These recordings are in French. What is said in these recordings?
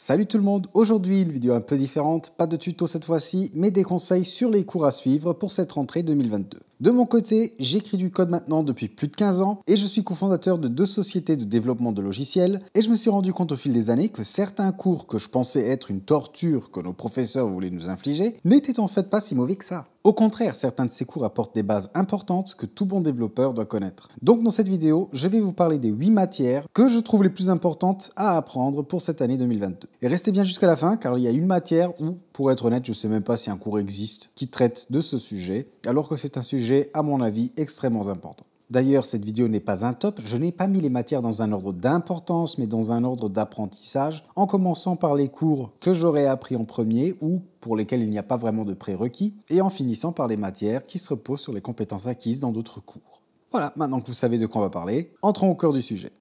Salut tout le monde, aujourd'hui une vidéo un peu différente, pas de tuto cette fois-ci, mais des conseils sur les cours à suivre pour cette rentrée 2022. De mon côté, j'écris du code maintenant depuis plus de 15 ans et je suis cofondateur de 2 sociétés de développement de logiciels et je me suis rendu compte au fil des années que certains cours que je pensais être une torture que nos professeurs voulaient nous infliger n'étaient en fait pas si mauvais que ça. Au contraire, certains de ces cours apportent des bases importantes que tout bon développeur doit connaître. Donc dans cette vidéo, je vais vous parler des 8 matières que je trouve les plus importantes à apprendre pour cette année 2022. Et restez bien jusqu'à la fin car il y a une matière où, pour être honnête, je ne sais même pas si un cours existe qui traite de ce sujet, alors que c'est un sujet, à mon avis, extrêmement important. D'ailleurs, cette vidéo n'est pas un top, je n'ai pas mis les matières dans un ordre d'importance, mais dans un ordre d'apprentissage, en commençant par les cours que j'aurais appris en premier ou pour lesquels il n'y a pas vraiment de prérequis, et en finissant par les matières qui se reposent sur les compétences acquises dans d'autres cours. Voilà, maintenant que vous savez de quoi on va parler, entrons au cœur du sujet.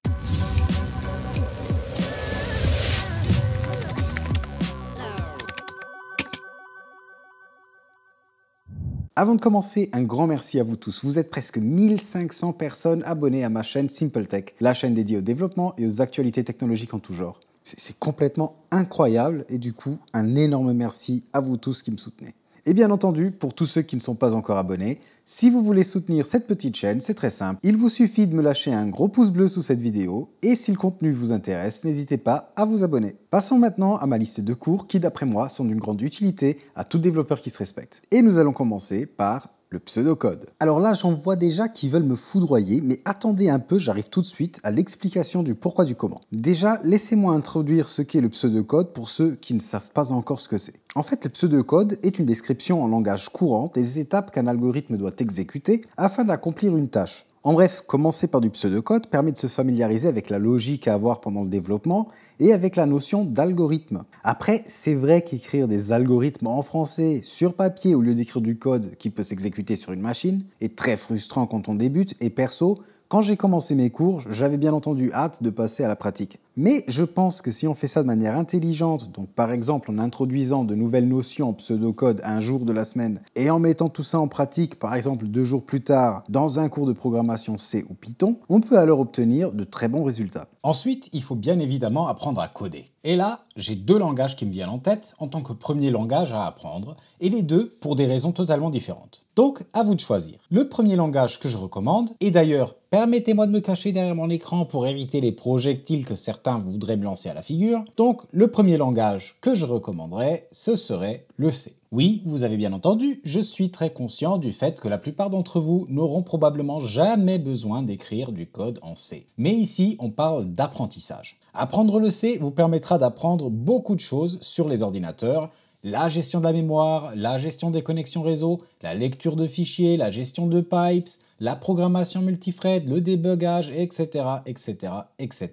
Avant de commencer, un grand merci à vous tous. Vous êtes presque 1500 personnes abonnées à ma chaîne SimpleTech, la chaîne dédiée au développement et aux actualités technologiques en tout genre. C'est complètement incroyable et du coup, un énorme merci à vous tous qui me soutenez. Et bien entendu, pour tous ceux qui ne sont pas encore abonnés, si vous voulez soutenir cette petite chaîne, c'est très simple. Il vous suffit de me lâcher un gros pouce bleu sous cette vidéo et si le contenu vous intéresse, n'hésitez pas à vous abonner. Passons maintenant à ma liste de cours qui, d'après moi, sont d'une grande utilité à tout développeur qui se respecte. Et nous allons commencer par le pseudocode. Alors là, j'en vois déjà qui veulent me foudroyer, mais attendez un peu, j'arrive tout de suite à l'explication du pourquoi du comment. Déjà, laissez-moi introduire ce qu'est le pseudocode pour ceux qui ne savent pas encore ce que c'est. En fait, le pseudocode est une description en langage courant des étapes qu'un algorithme doit exécuter afin d'accomplir une tâche. En bref, commencer par du pseudocode permet de se familiariser avec la logique à avoir pendant le développement et avec la notion d'algorithme. Après, c'est vrai qu'écrire des algorithmes en français sur papier au lieu d'écrire du code qui peut s'exécuter sur une machine est très frustrant quand on débute et perso, quand j'ai commencé mes cours, j'avais bien entendu hâte de passer à la pratique. Mais je pense que si on fait ça de manière intelligente, donc par exemple en introduisant de nouvelles notions en pseudocode un jour de la semaine et en mettant tout ça en pratique, par exemple 2 jours plus tard, dans un cours de programmation C ou Python, on peut alors obtenir de très bons résultats. Ensuite, il faut bien évidemment apprendre à coder. Et là, j'ai 2 langages qui me viennent en tête en tant que premier langage à apprendre, et les deux pour des raisons totalement différentes. Donc, à vous de choisir. Le premier langage que je recommande, et d'ailleurs, permettez-moi de me cacher derrière mon écran pour éviter les projectiles que certains voudraient me lancer à la figure. Donc, le premier langage que je recommanderais, ce serait le C. Oui, vous avez bien entendu, je suis très conscient du fait que la plupart d'entre vous n'auront probablement jamais besoin d'écrire du code en C. Mais ici, on parle d'apprentissage. Apprendre le C vous permettra d'apprendre beaucoup de choses sur les ordinateurs, la gestion de la mémoire, la gestion des connexions réseau, la lecture de fichiers, la gestion de pipes, la programmation multithread, le débugage, etc., etc., etc.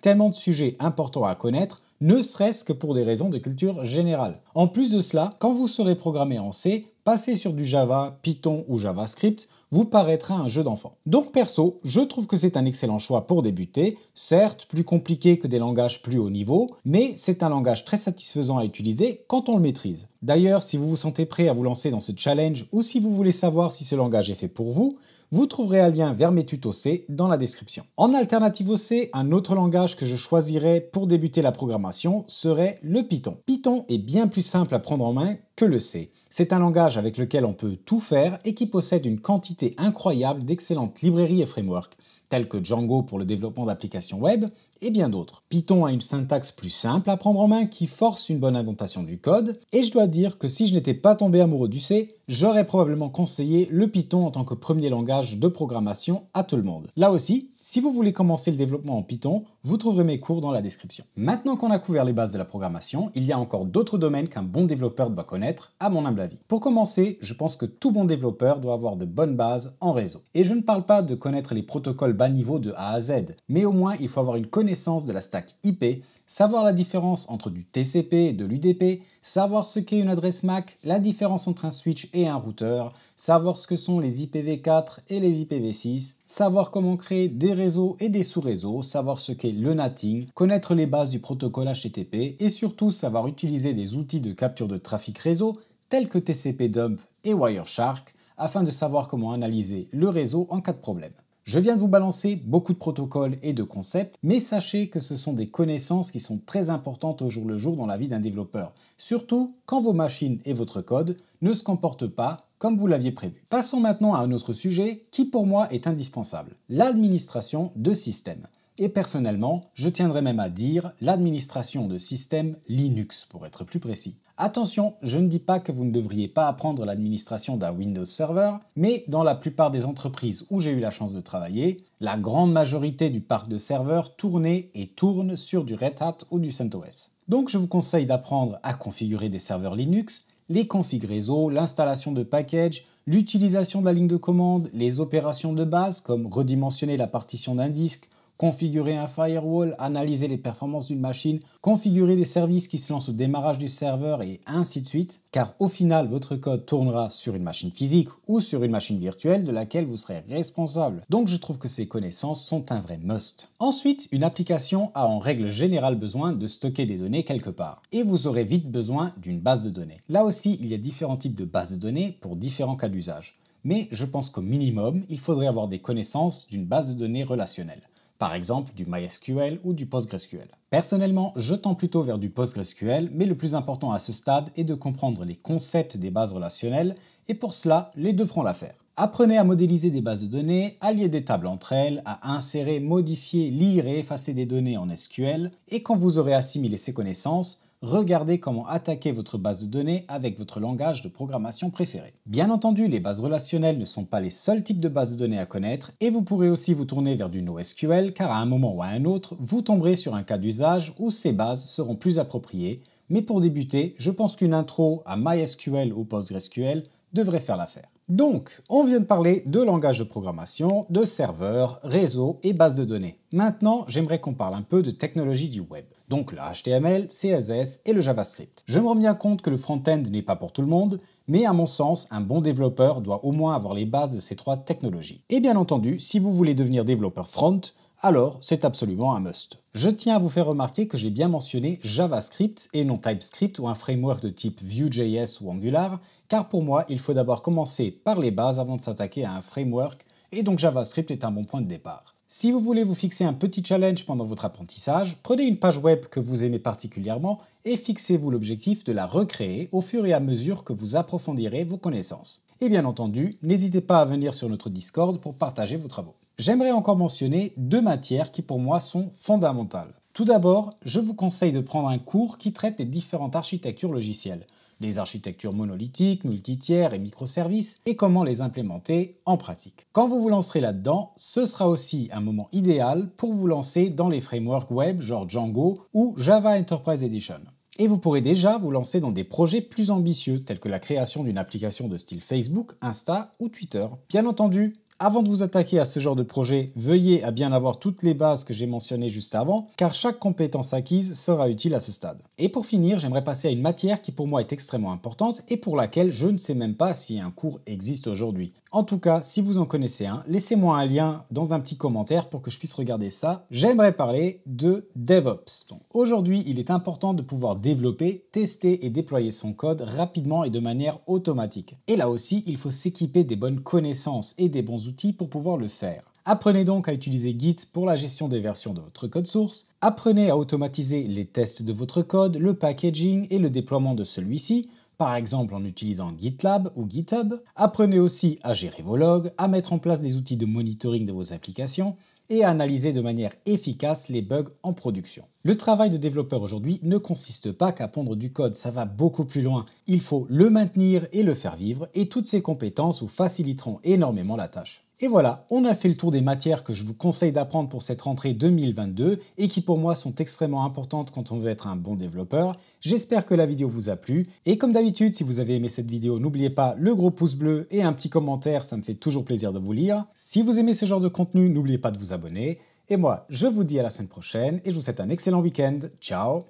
Tellement de sujets importants à connaître, ne serait-ce que pour des raisons de culture générale. En plus de cela, quand vous serez programmé en C, passer sur du Java, Python ou JavaScript vous paraîtra un jeu d'enfant. Donc perso, je trouve que c'est un excellent choix pour débuter, certes plus compliqué que des langages plus haut niveau, mais c'est un langage très satisfaisant à utiliser quand on le maîtrise. D'ailleurs, si vous vous sentez prêt à vous lancer dans ce challenge ou si vous voulez savoir si ce langage est fait pour vous, vous trouverez un lien vers mes tutos C dans la description. En alternative au C, un autre langage que je choisirais pour débuter la programmation serait le Python. Python est bien plus simple à prendre en main que le C. C'est un langage avec lequel on peut tout faire et qui possède une quantité incroyable d'excellentes librairies et frameworks, tels que Django pour le développement d'applications web et bien d'autres. Python a une syntaxe plus simple à prendre en main qui force une bonne indentation du code, et je dois dire que si je n'étais pas tombé amoureux du C, j'aurais probablement conseillé le Python en tant que premier langage de programmation à tout le monde. Là aussi, si vous voulez commencer le développement en Python, vous trouverez mes cours dans la description. Maintenant qu'on a couvert les bases de la programmation, il y a encore d'autres domaines qu'un bon développeur doit connaître, à mon humble avis. Pour commencer, je pense que tout bon développeur doit avoir de bonnes bases en réseau. Et je ne parle pas de connaître les protocoles bas niveau de A à Z, mais au moins il faut avoir une connaissance de la stack IP, savoir la différence entre du TCP et de l'UDP, savoir ce qu'est une adresse MAC, la différence entre un switch et un routeur, savoir ce que sont les IPv4 et les IPv6, savoir comment créer des réseaux et des sous-réseaux, savoir ce qu'est le NATing, connaître les bases du protocole HTTP et surtout savoir utiliser des outils de capture de trafic réseau tels que TCP Dump et Wireshark afin de savoir comment analyser le réseau en cas de problème. Je viens de vous balancer beaucoup de protocoles et de concepts, mais sachez que ce sont des connaissances qui sont très importantes au jour le jour dans la vie d'un développeur, surtout quand vos machines et votre code ne se comportent pas comme vous l'aviez prévu. Passons maintenant à un autre sujet qui pour moi est indispensable, l'administration de système. Et personnellement, je tiendrais même à dire l'administration de système Linux pour être plus précis. Attention, je ne dis pas que vous ne devriez pas apprendre l'administration d'un Windows Server, mais dans la plupart des entreprises où j'ai eu la chance de travailler, la grande majorité du parc de serveurs tournait et tourne sur du Red Hat ou du CentOS. Donc je vous conseille d'apprendre à configurer des serveurs Linux, les configs réseau, l'installation de packages, l'utilisation de la ligne de commande, les opérations de base comme redimensionner la partition d'un disque, configurer un firewall, analyser les performances d'une machine, configurer des services qui se lancent au démarrage du serveur et ainsi de suite, car au final votre code tournera sur une machine physique ou sur une machine virtuelle de laquelle vous serez responsable. Donc je trouve que ces connaissances sont un vrai must. Ensuite, une application a en règle générale besoin de stocker des données quelque part, et vous aurez vite besoin d'une base de données. Là aussi, il y a différents types de bases de données pour différents cas d'usage. Mais je pense qu'au minimum, il faudrait avoir des connaissances d'une base de données relationnelle. Par exemple du MySQL ou du PostgreSQL. Personnellement, je tends plutôt vers du PostgreSQL, mais le plus important à ce stade est de comprendre les concepts des bases relationnelles, et pour cela, les deux feront l'affaire. Apprenez à modéliser des bases de données, à lier des tables entre elles, à insérer, modifier, lire et effacer des données en SQL, et quand vous aurez assimilé ces connaissances, regardez comment attaquer votre base de données avec votre langage de programmation préféré. Bien entendu, les bases relationnelles ne sont pas les seuls types de bases de données à connaître et vous pourrez aussi vous tourner vers du NoSQL car à un moment ou à un autre, vous tomberez sur un cas d'usage où ces bases seront plus appropriées. Mais pour débuter, je pense qu'une intro à MySQL ou PostgreSQL devrait faire l'affaire. Donc, on vient de parler de langage de programmation, de serveurs, réseaux et bases de données. Maintenant, j'aimerais qu'on parle un peu de technologie du web. Donc le HTML, CSS et le JavaScript. Je me rends bien compte que le front-end n'est pas pour tout le monde, mais à mon sens, un bon développeur doit au moins avoir les bases de ces trois technologies. Et bien entendu, si vous voulez devenir développeur front, alors c'est absolument un must. Je tiens à vous faire remarquer que j'ai bien mentionné JavaScript et non TypeScript ou un framework de type Vue.js ou Angular, car pour moi, il faut d'abord commencer par les bases avant de s'attaquer à un framework, et donc JavaScript est un bon point de départ. Si vous voulez vous fixer un petit challenge pendant votre apprentissage, prenez une page web que vous aimez particulièrement et fixez-vous l'objectif de la recréer au fur et à mesure que vous approfondirez vos connaissances. Et bien entendu, n'hésitez pas à venir sur notre Discord pour partager vos travaux. J'aimerais encore mentionner deux matières qui pour moi sont fondamentales. Tout d'abord, je vous conseille de prendre un cours qui traite des différentes architectures logicielles, les architectures monolithiques, multitiers et microservices, et comment les implémenter en pratique. Quand vous vous lancerez là-dedans, ce sera aussi un moment idéal pour vous lancer dans les frameworks web genre Django ou Java Enterprise Edition. Et vous pourrez déjà vous lancer dans des projets plus ambitieux, tels que la création d'une application de style Facebook, Insta ou Twitter. Bien entendu, avant de vous attaquer à ce genre de projet, veuillez à bien avoir toutes les bases que j'ai mentionnées juste avant, car chaque compétence acquise sera utile à ce stade. Et pour finir, j'aimerais passer à une matière qui pour moi est extrêmement importante et pour laquelle je ne sais même pas si un cours existe aujourd'hui. En tout cas, si vous en connaissez un, laissez-moi un lien dans un petit commentaire pour que je puisse regarder ça. J'aimerais parler de DevOps. Donc aujourd'hui, il est important de pouvoir développer, tester et déployer son code rapidement et de manière automatique. Et là aussi, il faut s'équiper des bonnes connaissances et des bons outils pour pouvoir le faire. Apprenez donc à utiliser Git pour la gestion des versions de votre code source, apprenez à automatiser les tests de votre code, le packaging et le déploiement de celui-ci, par exemple en utilisant GitLab ou GitHub. Apprenez aussi à gérer vos logs, à mettre en place des outils de monitoring de vos applications et à analyser de manière efficace les bugs en production. Le travail de développeur aujourd'hui ne consiste pas qu'à pondre du code, ça va beaucoup plus loin. Il faut le maintenir et le faire vivre, et toutes ces compétences vous faciliteront énormément la tâche. Et voilà, on a fait le tour des matières que je vous conseille d'apprendre pour cette rentrée 2022 et qui pour moi sont extrêmement importantes quand on veut être un bon développeur. J'espère que la vidéo vous a plu et comme d'habitude, si vous avez aimé cette vidéo, n'oubliez pas le gros pouce bleu et un petit commentaire, ça me fait toujours plaisir de vous lire. Si vous aimez ce genre de contenu, n'oubliez pas de vous abonner. Et moi, je vous dis à la semaine prochaine et je vous souhaite un excellent week-end. Ciao!